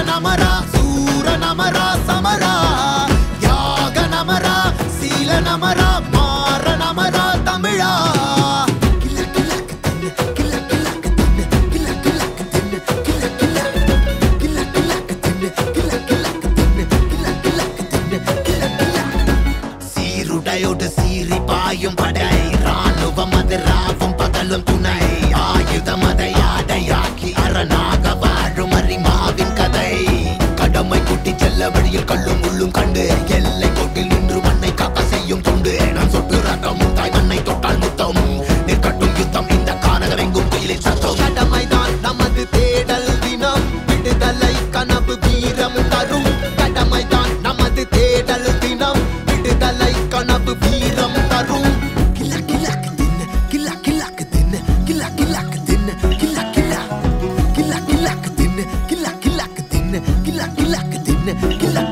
நமரா சூர நமரா சமரா யாக நமரா சீல நமரா மாற நமரா தமிழா சீருடையோடு சீறி பாயும் படை ராணுவம் அது ராவும் பகலும் துணை ஆயுதம் அதை ஆடையாக்கி அரணாக வாழும் அறிமாவின் கதை கடமை கூட்டி செல்ல வழியில் கல்லும் உள்ளும் கண்டு எல்லை கோட்டில் நின்று மண்ணை காக்க செய்யும் துண்டு நான் சொட்டு ரத்தம் தாய் மண்ணை தொட்டால் முத்தம் நிற்கட்டும் யுத்தம் இந்த கானகம் எங்கும் குயிலில் சத்தம் கடமைதான் நமது தேடல் தினம் விடுதலை கனவு வீரம் தரும் கடமைதான் நமது தேடல் தினம் விடுதலை கனவு வீரம் தரும் கிலா கிலாக்கு தின்னு கிலா கிலாக்கு தின்னு கிலா கிலாக்கு தின்னு கிலா கிலா கிலா கிலாக்கு தின்னு கிலா கிலாக்கு தின்னு கிலா கிலாக்கு தின்னு கிலா